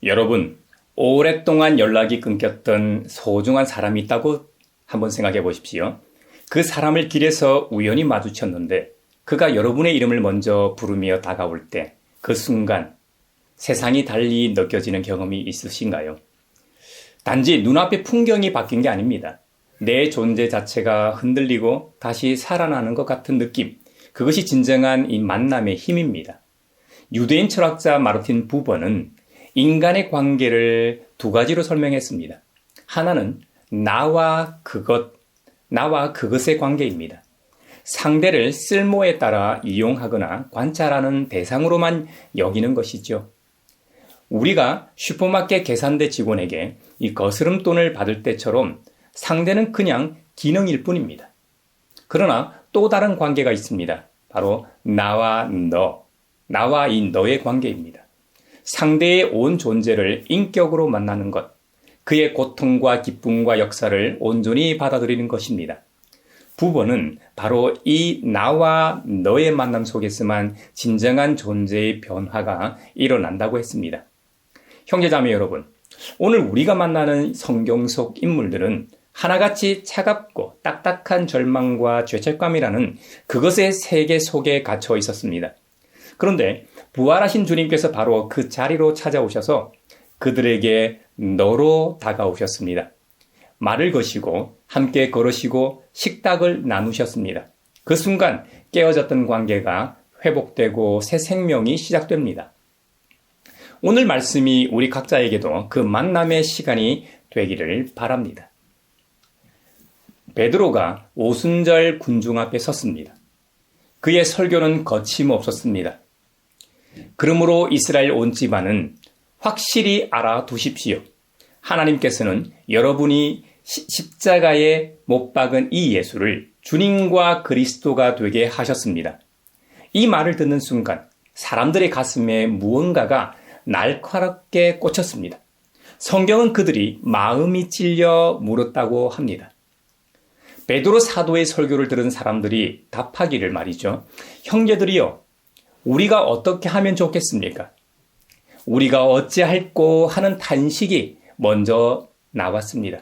여러분, 오랫동안 연락이 끊겼던 소중한 사람이 있다고 한번 생각해 보십시오. 그 사람을 길에서 우연히 마주쳤는데 그가 여러분의 이름을 먼저 부르며 다가올 때 그 순간 세상이 달리 느껴지는 경험이 있으신가요? 단지 눈앞의 풍경이 바뀐 게 아닙니다. 내 존재 자체가 흔들리고 다시 살아나는 것 같은 느낌. 그것이 진정한 이 만남의 힘입니다. 유대인 철학자 마르틴 부버는 인간의 관계를 두 가지로 설명했습니다. 하나는 나와 그것의 관계입니다. 상대를 쓸모에 따라 이용하거나 관찰하는 대상으로만 여기는 것이죠. 우리가 슈퍼마켓 계산대 직원에게 이 거스름돈을 받을 때처럼 상대는 그냥 기능일 뿐입니다. 그러나 또 다른 관계가 있습니다. 바로 나와 이 너의 관계입니다. 상대의 온 존재를 인격으로 만나는 것, 그의 고통과 기쁨과 역사를 온전히 받아들이는 것입니다. 부버는 바로 이 나와 너의 만남 속에서만 진정한 존재의 변화가 일어난다고 했습니다. 형제자매 여러분, 오늘 우리가 만나는 성경 속 인물들은 하나같이 차갑고 딱딱한 절망과 죄책감이라는 그것의 세계 속에 갇혀 있었습니다. 그런데 부활하신 주님께서 바로 그 자리로 찾아오셔서 그들에게 너로 다가오셨습니다. 말을 거시고 함께 걸으시고 식탁을 나누셨습니다. 그 순간 깨어졌던 관계가 회복되고 새 생명이 시작됩니다. 오늘 말씀이 우리 각자에게도 그 만남의 시간이 되기를 바랍니다. 베드로가 오순절 군중 앞에 섰습니다. 그의 설교는 거침없었습니다. 그러므로 이스라엘 온 집안은 확실히 알아두십시오. 하나님께서는 여러분이 십자가에 못 박은 이 예수를 주님과 그리스도가 되게 하셨습니다. 이 말을 듣는 순간 사람들의 가슴에 무언가가 날카롭게 꽂혔습니다. 성경은 그들이 마음이 찔려 물었다고 합니다. 베드로 사도의 설교를 들은 사람들이 답하기를 말이죠. 형제들이여, 우리가 어떻게 하면 좋겠습니까? 우리가 어찌할꼬 하는 탄식이 먼저 나왔습니다.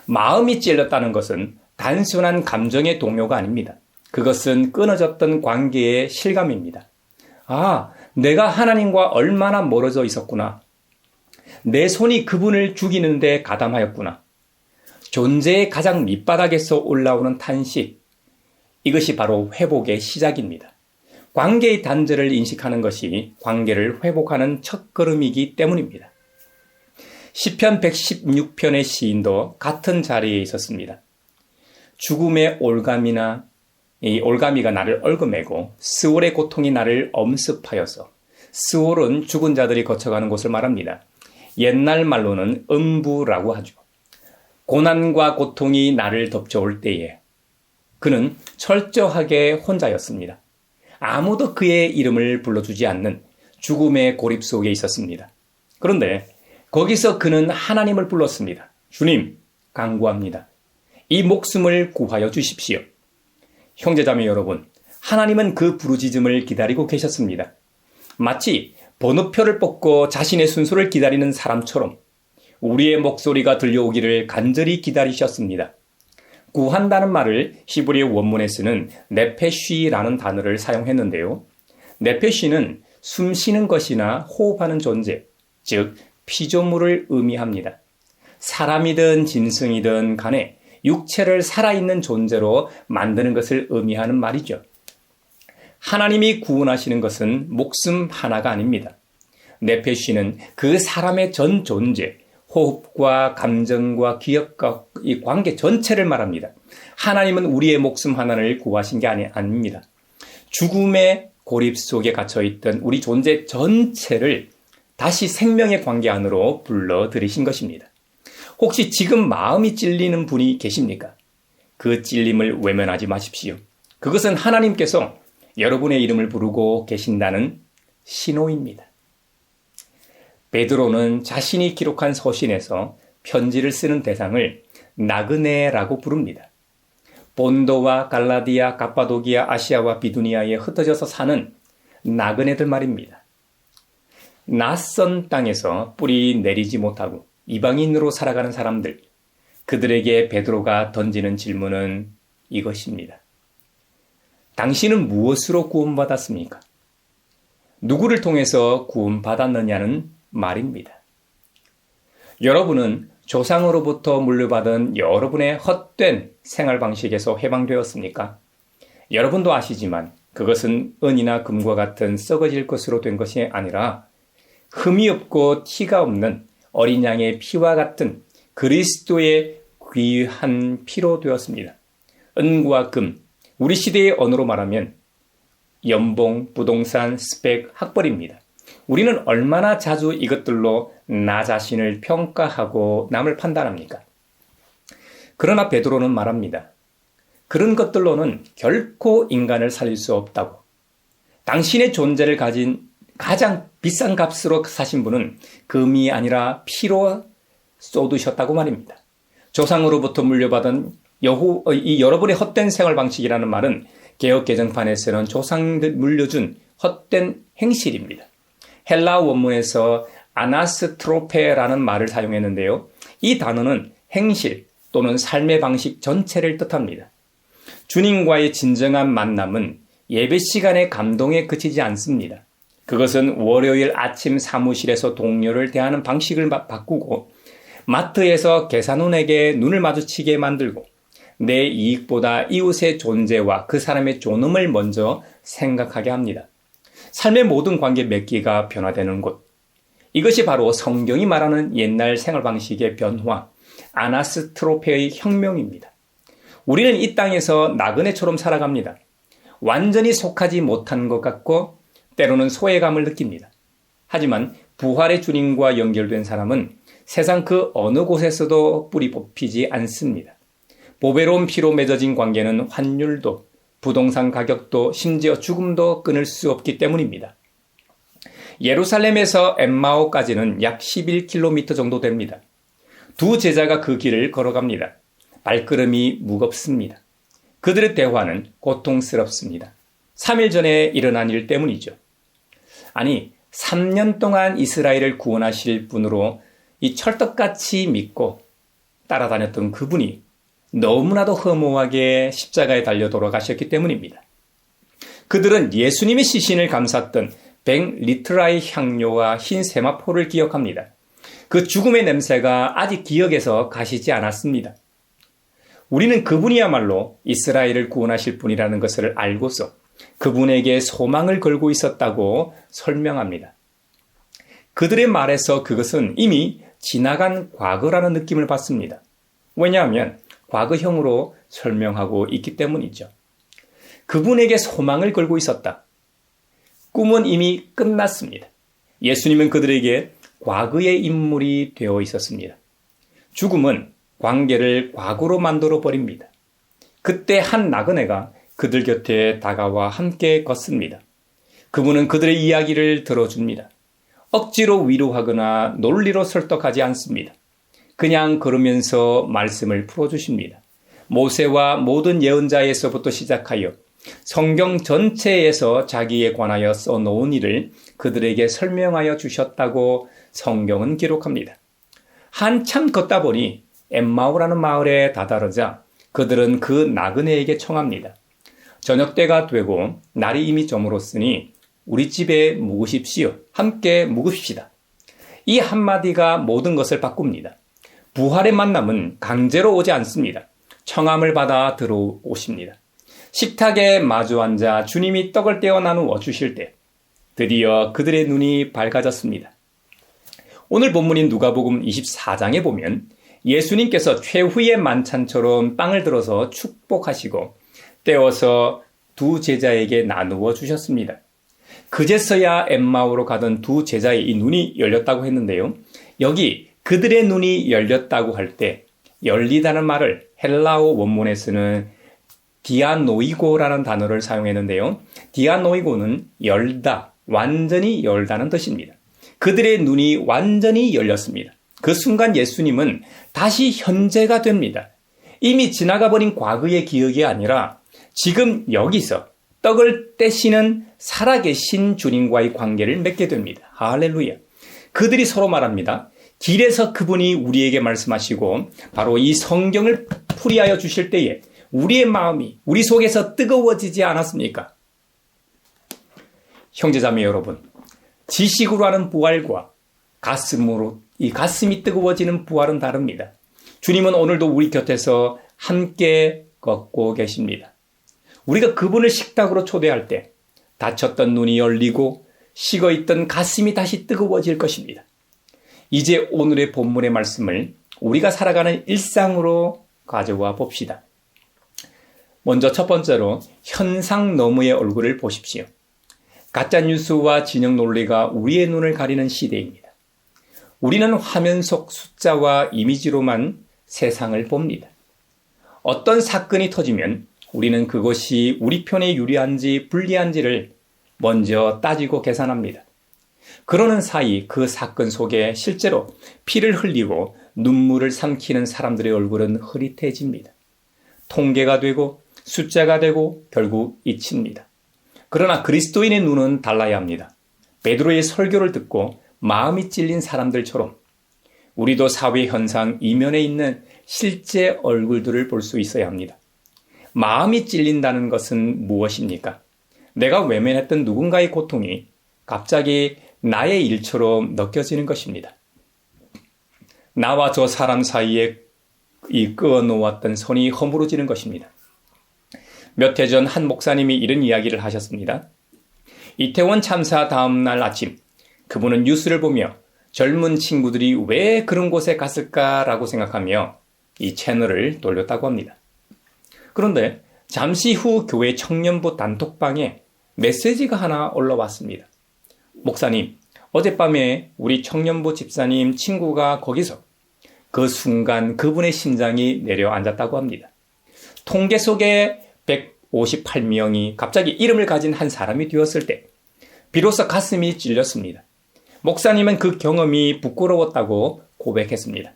마음이 찔렸다는 것은 단순한 감정의 동요가 아닙니다. 그것은 끊어졌던 관계의 실감입니다. 아, 내가 하나님과 얼마나 멀어져 있었구나. 내 손이 그분을 죽이는데 가담하였구나. 존재의 가장 밑바닥에서 올라오는 탄식. 이것이 바로 회복의 시작입니다. 관계의 단절을 인식하는 것이 관계를 회복하는 첫걸음이기 때문입니다. 시편 116편의 시인도 같은 자리에 있었습니다. 죽음의 올가미가 나를 얽어매고 스올의 고통이 나를 엄습하여서. 스올은 죽은 자들이 거쳐가는 곳을 말합니다. 옛날 말로는 음부라고 하죠. 고난과 고통이 나를 덮쳐올 때에 그는 철저하게 혼자였습니다. 아무도 그의 이름을 불러주지 않는 죽음의 고립 속에 있었습니다. 그런데 거기서 그는 하나님을 불렀습니다. 주님, 간구합니다. 이 목숨을 구하여 주십시오. 형제자매 여러분, 하나님은 그 부르짖음을 기다리고 계셨습니다. 마치 번호표를 뽑고 자신의 순서를 기다리는 사람처럼 우리의 목소리가 들려오기를 간절히 기다리셨습니다. 구한다는 말을 히브리 원문에서는 네페쉬라는 단어를 사용했는데요. 네페쉬는 숨쉬는 것이나 호흡하는 존재, 즉 피조물을 의미합니다. 사람이든 짐승이든 간에 육체를 살아있는 존재로 만드는 것을 의미하는 말이죠. 하나님이 구원하시는 것은 목숨 하나가 아닙니다. 네페쉬는 그 사람의 전 존재, 호흡과 감정과 기억과 이 관계 전체를 말합니다. 하나님은 우리의 목숨 하나를 구하신 게 아닙니다. 죽음의 고립 속에 갇혀있던 우리 존재 전체를 다시 생명의 관계 안으로 불러들이신 것입니다. 혹시 지금 마음이 찔리는 분이 계십니까? 그 찔림을 외면하지 마십시오. 그것은 하나님께서 여러분의 이름을 부르고 계신다는 신호입니다. 베드로는 자신이 기록한 서신에서 편지를 쓰는 대상을 나그네라고 부릅니다. 본도와 갈라디아, 갑바도기아, 아시아와 비두니아에 흩어져서 사는 나그네들 말입니다. 낯선 땅에서 뿌리 내리지 못하고 이방인으로 살아가는 사람들, 그들에게 베드로가 던지는 질문은 이것입니다. 당신은 무엇으로 구원받았습니까? 누구를 통해서 구원받았느냐는 말입니다. 여러분은 조상으로부터 물려받은 여러분의 헛된 생활 방식에서 해방되었습니까? 여러분도 아시지만 그것은 은이나 금과 같은 썩어질 것으로 된 것이 아니라 흠이 없고 티가 없는 어린 양의 피와 같은 그리스도의 귀한 피로 되었습니다. 은과 금, 우리 시대의 언어로 말하면 연봉, 부동산, 스펙, 학벌입니다. 우리는 얼마나 자주 이것들로 나 자신을 평가하고 남을 판단합니까? 그러나 베드로는 말합니다. 그런 것들로는 결코 인간을 살릴 수 없다고. 당신의 존재를 가진 가장 비싼 값으로 사신 분은 금이 아니라 피로 쏟으셨다고 말입니다. 조상으로부터 물려받은 이 여러분의 헛된 생활 방식이라는 말은 개역 개정판에서는 조상들 물려준 헛된 행실입니다. 헬라 원문에서 아나스트로페라는 말을 사용했는데요. 이 단어는 행실 또는 삶의 방식 전체를 뜻합니다. 주님과의 진정한 만남은 예배 시간의 감동에 그치지 않습니다. 그것은 월요일 아침 사무실에서 동료를 대하는 방식을 바꾸고 마트에서 계산원에게 눈을 마주치게 만들고 내 이익보다 이웃의 존재와 그 사람의 존엄을 먼저 생각하게 합니다. 삶의 모든 관계 맺기가 변화되는 곳. 이것이 바로 성경이 말하는 옛날 생활 방식의 변화, 아나스트로페의 혁명입니다. 우리는 이 땅에서 나그네처럼 살아갑니다. 완전히 속하지 못한 것 같고 때로는 소외감을 느낍니다. 하지만 부활의 주님과 연결된 사람은 세상 그 어느 곳에서도 뿌리 뽑히지 않습니다. 보배로운 피로 맺어진 관계는 환율도, 부동산 가격도, 심지어 죽음도 끊을 수 없기 때문입니다. 예루살렘에서 엠마오까지는 약 11km 정도 됩니다. 두 제자가 그 길을 걸어갑니다. 발걸음이 무겁습니다. 그들의 대화는 고통스럽습니다. 3일 전에 일어난 일 때문이죠. 아니, 3년 동안 이스라엘을 구원하실 분으로 이 철떡같이 믿고 따라다녔던 그분이 너무나도 허무하게 십자가에 달려 돌아가셨기 때문입니다. 그들은 예수님의 시신을 감쌌던 100리트라의 향료와 흰 세마포를 기억합니다. 그 죽음의 냄새가 아직 기억에서 가시지 않았습니다. 우리는 그분이야말로 이스라엘을 구원하실 분이라는 것을 알고서 그분에게 소망을 걸고 있었다고 설명합니다. 그들의 말에서 그것은 이미 지나간 과거라는 느낌을 받습니다. 왜냐하면 과거형으로 설명하고 있기 때문이죠. 그분에게 소망을 걸고 있었다. 꿈은 이미 끝났습니다. 예수님은 그들에게 과거의 인물이 되어 있었습니다. 죽음은 관계를 과거로 만들어 버립니다. 그때 한 나그네가 그들 곁에 다가와 함께 걷습니다. 그분은 그들의 이야기를 들어줍니다. 억지로 위로하거나 논리로 설득하지 않습니다. 그냥 걸으면서 말씀을 풀어주십니다. 모세와 모든 예언자에서부터 시작하여 성경 전체에서 자기에 관하여 써놓은 일을 그들에게 설명하여 주셨다고 성경은 기록합니다. 한참 걷다 보니 엠마오라는 마을에 다다르자 그들은 그 나그네에게 청합니다. 저녁 때가 되고 날이 이미 저물었으니 우리 집에 묵으십시오. 함께 묵읍시다. 이 한마디가 모든 것을 바꿉니다. 부활의 만남은 강제로 오지 않습니다. 청함을 받아 들어오십니다. 식탁에 마주 앉아 주님이 떡을 떼어 나누어 주실 때 드디어 그들의 눈이 밝아졌습니다. 오늘 본문인 누가복음 24장에 보면 예수님께서 최후의 만찬처럼 빵을 들어서 축복하시고 떼어서 두 제자에게 나누어 주셨습니다. 그제서야 엠마오로 가던 두 제자의 이 눈이 열렸다고 했는데요. 여기 그들의 눈이 열렸다고 할 때 열리다는 말을 헬라어 원문에서는 디아노이고라는 단어를 사용했는데요. 디아노이고는 열다, 완전히 열다는 뜻입니다. 그들의 눈이 완전히 열렸습니다. 그 순간 예수님은 다시 현재가 됩니다. 이미 지나가버린 과거의 기억이 아니라 지금 여기서 떡을 떼시는 살아계신 주님과의 관계를 맺게 됩니다. 할렐루야. 그들이 서로 말합니다. 길에서 그분이 우리에게 말씀하시고 바로 이 성경을 풀이하여 주실 때에 우리의 마음이 우리 속에서 뜨거워지지 않았습니까? 형제자매 여러분, 지식으로 하는 부활과 이 가슴이 뜨거워지는 부활은 다릅니다. 주님은 오늘도 우리 곁에서 함께 걷고 계십니다. 우리가 그분을 식탁으로 초대할 때 닫혔던 눈이 열리고 식어있던 가슴이 다시 뜨거워질 것입니다. 이제 오늘의 본문의 말씀을 우리가 살아가는 일상으로 가져와 봅시다. 먼저 첫 번째로 현상 너머의 얼굴을 보십시오. 가짜뉴스와 진영 논리가 우리의 눈을 가리는 시대입니다. 우리는 화면 속 숫자와 이미지로만 세상을 봅니다. 어떤 사건이 터지면 우리는 그것이 우리 편에 유리한지 불리한지를 먼저 따지고 계산합니다. 그러는 사이 그 사건 속에 실제로 피를 흘리고 눈물을 삼키는 사람들의 얼굴은 흐릿해집니다. 통계가 되고 숫자가 되고 결국 잊힙니다. 그러나 그리스도인의 눈은 달라야 합니다. 베드로의 설교를 듣고 마음이 찔린 사람들처럼 우리도 사회 현상 이면에 있는 실제 얼굴들을 볼 수 있어야 합니다. 마음이 찔린다는 것은 무엇입니까? 내가 외면했던 누군가의 고통이 갑자기 나의 일처럼 느껴지는 것입니다. 나와 저 사람 사이에 이 끊어놓았던 선이 허물어지는 것입니다. 몇 해 전 한 목사님이 이런 이야기를 하셨습니다. 이태원 참사 다음 날 아침 그분은 뉴스를 보며 젊은 친구들이 왜 그런 곳에 갔을까라고 생각하며 이 채널을 돌렸다고 합니다. 그런데 잠시 후 교회 청년부 단톡방에 메시지가 하나 올라왔습니다. 목사님, 어젯밤에 우리 청년부 집사님 친구가 거기서 그 순간 그분의 심장이 내려앉았다고 합니다. 통계 속에 158명이 갑자기 이름을 가진 한 사람이 되었을 때 비로소 가슴이 찔렸습니다. 목사님은 그 경험이 부끄러웠다고 고백했습니다.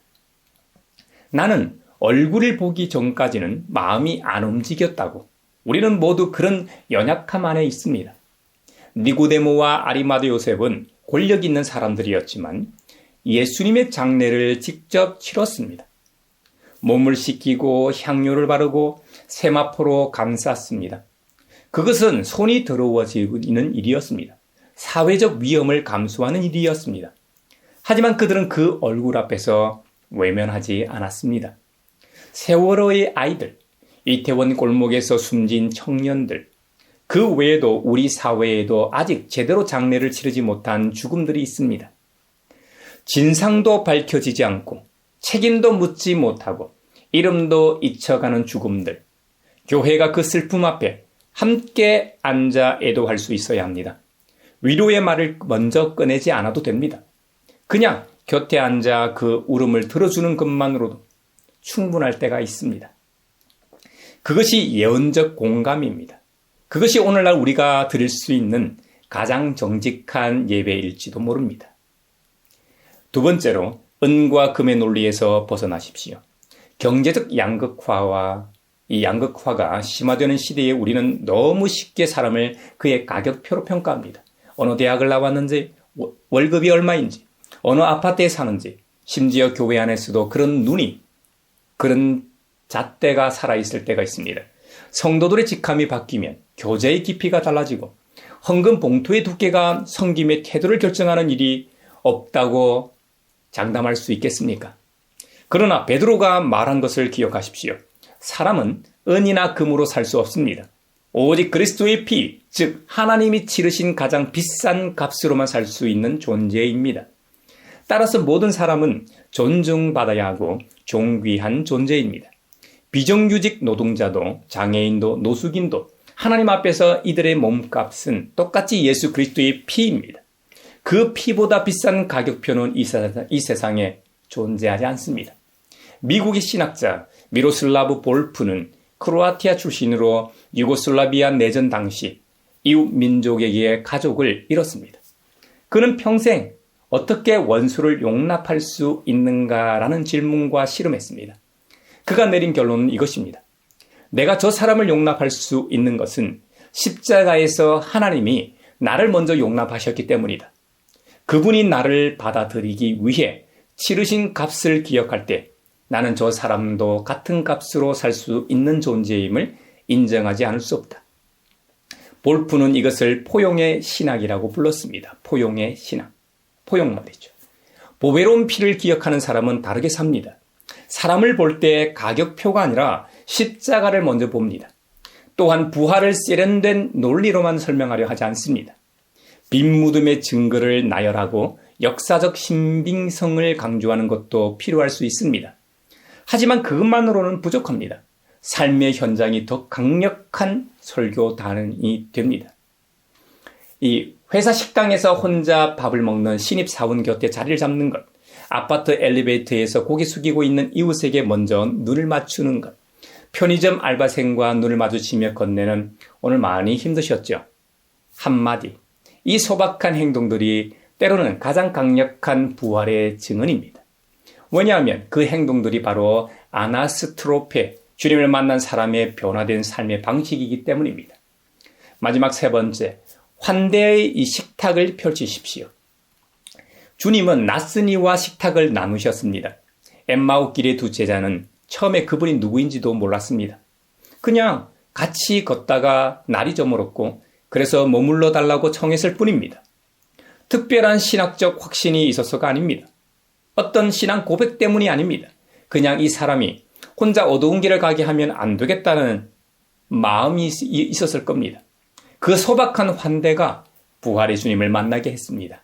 나는 얼굴을 보기 전까지는 마음이 안 움직였다고. 우리는 모두 그런 연약함 안에 있습니다. 니고데모와 아리마대 요셉은 권력 있는 사람들이었지만 예수님의 장례를 직접 치렀습니다. 몸을 씻기고 향료를 바르고 세마포로 감쌌습니다. 그것은 손이 더러워지는 일이었습니다. 사회적 위험을 감수하는 일이었습니다. 하지만 그들은 그 얼굴 앞에서 외면하지 않았습니다. 세월호의 아이들, 이태원 골목에서 숨진 청년들, 그 외에도 우리 사회에도 아직 제대로 장례를 치르지 못한 죽음들이 있습니다. 진상도 밝혀지지 않고 책임도 묻지 못하고 이름도 잊혀가는 죽음들. 교회가 그 슬픔 앞에 함께 앉아 애도할 수 있어야 합니다. 위로의 말을 먼저 꺼내지 않아도 됩니다. 그냥 곁에 앉아 그 울음을 들어주는 것만으로도 충분할 때가 있습니다. 그것이 예언적 공감입니다. 그것이 오늘날 우리가 드릴 수 있는 가장 정직한 예배일지도 모릅니다. 두 번째로 은과 금의 논리에서 벗어나십시오. 경제적 양극화와 이 양극화가 심화되는 시대에 우리는 너무 쉽게 사람을 그의 가격표로 평가합니다. 어느 대학을 나왔는지, 월급이 얼마인지, 어느 아파트에 사는지, 심지어 교회 안에서도 그런 잣대가 살아있을 때가 있습니다. 성도들의 직함이 바뀌면 교제의 깊이가 달라지고 헌금 봉투의 두께가 섬김의 태도를 결정하는 일이 없다고 장담할 수 있겠습니까? 그러나 베드로가 말한 것을 기억하십시오. 사람은 은이나 금으로 살 수 없습니다. 오직 그리스도의 피, 즉 하나님이 치르신 가장 비싼 값으로만 살 수 있는 존재입니다. 따라서 모든 사람은 존중받아야 하고 존귀한 존재입니다. 비정규직 노동자도 장애인도 노숙인도 하나님 앞에서 이들의 몸값은 똑같이 예수 그리스도의 피입니다. 그 피보다 비싼 가격표는 이 세상에 존재하지 않습니다. 미국의 신학자 미로슬라브 볼프는 크로아티아 출신으로 유고슬라비아 내전 당시 이웃 민족에게 가족을 잃었습니다. 그는 평생 어떻게 원수를 용납할 수 있는가라는 질문과 씨름했습니다. 그가 내린 결론은 이것입니다. 내가 저 사람을 용납할 수 있는 것은 십자가에서 하나님이 나를 먼저 용납하셨기 때문이다. 그분이 나를 받아들이기 위해 치르신 값을 기억할 때 나는 저 사람도 같은 값으로 살 수 있는 존재임을 인정하지 않을 수 없다. 볼프는 이것을 포용의 신학이라고 불렀습니다. 포용의 신학. 포용 말이죠. 보배로운 피를 기억하는 사람은 다르게 삽니다. 사람을 볼 때 가격표가 아니라 십자가를 먼저 봅니다. 또한 부활을 세련된 논리로만 설명하려 하지 않습니다. 빈 무덤의 증거를 나열하고 역사적 신빙성을 강조하는 것도 필요할 수 있습니다. 하지만 그것만으로는 부족합니다. 삶의 현장이 더 강력한 설교단이 됩니다. 이 회사 식당에서 혼자 밥을 먹는 신입사원 곁에 자리를 잡는 것, 아파트 엘리베이터에서 고개 숙이고 있는 이웃에게 먼저 눈을 맞추는 것, 편의점 알바생과 눈을 마주치며 건네는 오늘 많이 힘드셨죠? 한마디. 이 소박한 행동들이 때로는 가장 강력한 부활의 증언입니다. 왜냐하면 그 행동들이 바로 아나스트로페, 주님을 만난 사람의 변화된 삶의 방식이기 때문입니다. 마지막 세 번째, 환대의 이 식탁을 펼치십시오. 주님은 낯선이와 식탁을 나누셨습니다. 엠마오길의 두 제자는 처음에 그분이 누구인지도 몰랐습니다. 그냥 같이 걷다가 날이 저물었고 그래서 머물러 달라고 청했을 뿐입니다. 특별한 신학적 확신이 있어서가 아닙니다. 어떤 신앙 고백 때문이 아닙니다. 그냥 이 사람이 혼자 어두운 길을 가게 하면 안 되겠다는 마음이 있었을 겁니다. 그 소박한 환대가 부활의 주님을 만나게 했습니다.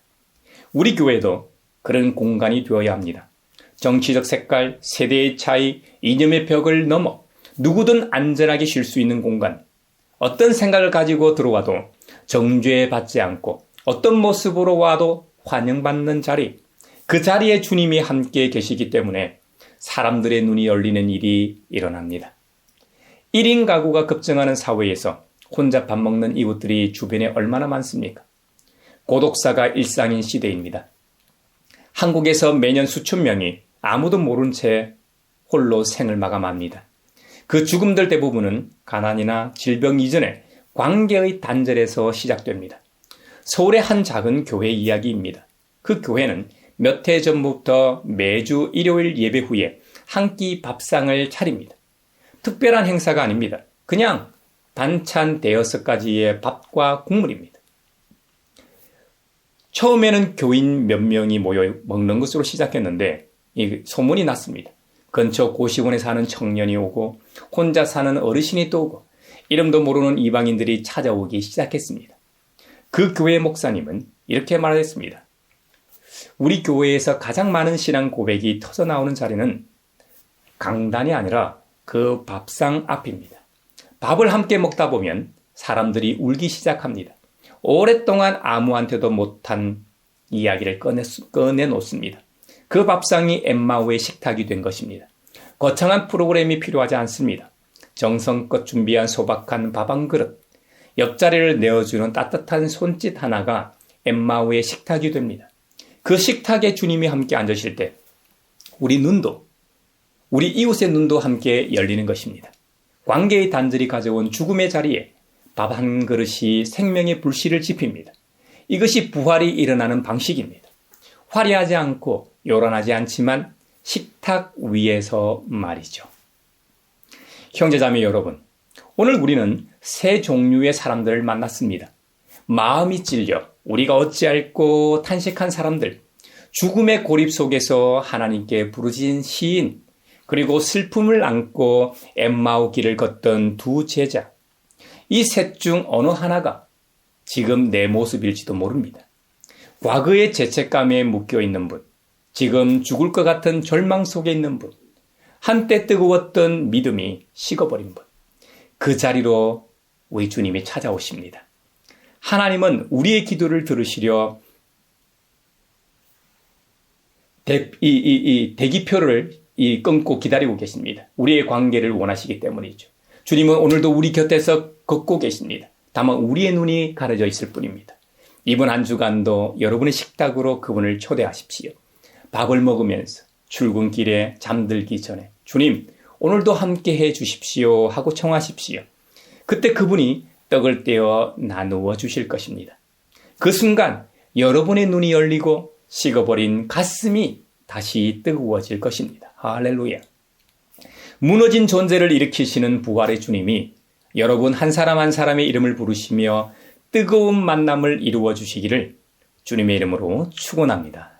우리 교회도 그런 공간이 되어야 합니다. 정치적 색깔, 세대의 차이, 이념의 벽을 넘어 누구든 안전하게 쉴 수 있는 공간. 어떤 생각을 가지고 들어와도 정죄받지 않고 어떤 모습으로 와도 환영받는 자리. 그 자리에 주님이 함께 계시기 때문에 사람들의 눈이 열리는 일이 일어납니다. 1인 가구가 급증하는 사회에서 혼자 밥 먹는 이웃들이 주변에 얼마나 많습니까? 고독사가 일상인 시대입니다. 한국에서 매년 수천 명이 아무도 모른 채 홀로 생을 마감합니다. 그 죽음들 대부분은 가난이나 질병 이전에 관계의 단절에서 시작됩니다. 서울의 한 작은 교회 이야기입니다. 그 교회는 몇 해 전부터 매주 일요일 예배 후에 한 끼 밥상을 차립니다. 특별한 행사가 아닙니다. 그냥 반찬 5가지의 밥과 국물입니다. 처음에는 교인 몇 명이 모여 먹는 것으로 시작했는데 소문이 났습니다. 근처 고시원에 사는 청년이 오고 혼자 사는 어르신이 또 오고 이름도 모르는 이방인들이 찾아오기 시작했습니다. 그 교회 목사님은 이렇게 말했습니다. 우리 교회에서 가장 많은 신앙 고백이 터져나오는 자리는 강단이 아니라 그 밥상 앞입니다. 밥을 함께 먹다 보면 사람들이 울기 시작합니다. 오랫동안 아무한테도 못한 이야기를 꺼내놓습니다. 그 밥상이 엠마오의 식탁이 된 것입니다. 거창한 프로그램이 필요하지 않습니다. 정성껏 준비한 소박한 밥 한 그릇, 옆자리를 내어주는 따뜻한 손짓 하나가 엠마오의 식탁이 됩니다. 그 식탁에 주님이 함께 앉으실 때 우리 이웃의 눈도 함께 열리는 것입니다. 관계의 단절이 가져온 죽음의 자리에 밥 한 그릇이 생명의 불씨를 지핍니다. 이것이 부활이 일어나는 방식입니다. 화려하지 않고 요란하지 않지만 식탁 위에서 말이죠. 형제자매 여러분, 오늘 우리는 세 종류의 사람들을 만났습니다. 마음이 찔려 우리가 어찌할꼬 탄식한 사람들, 죽음의 고립 속에서 하나님께 부르짖은 시인, 그리고 슬픔을 안고 엠마오 길을 걷던 두 제자. 이 셋 중 어느 하나가 지금 내 모습일지도 모릅니다. 과거의 죄책감에 묶여있는 분, 지금 죽을 것 같은 절망 속에 있는 분, 한때 뜨거웠던 믿음이 식어버린 분, 그 자리로 우리 주님이 찾아오십니다. 하나님은 우리의 기도를 들으시려 대기표를 끊고 기다리고 계십니다. 우리의 관계를 원하시기 때문이죠. 주님은 오늘도 우리 곁에서 걷고 계십니다. 다만 우리의 눈이 가려져 있을 뿐입니다. 이번 한 주간도 여러분의 식탁으로 그분을 초대하십시오. 밥을 먹으면서 출근길에 잠들기 전에 주님, 오늘도 함께 해 주십시오 하고 청하십시오. 그때 그분이 떡을 떼어 나누어 주실 것입니다. 그 순간 여러분의 눈이 열리고 식어버린 가슴이 다시 뜨거워질 것입니다. 할렐루야. 무너진 존재를 일으키시는 부활의 주님이 여러분 한 사람 한 사람의 이름을 부르시며 뜨거운 만남을 이루어 주시기를 주님의 이름으로 축원합니다.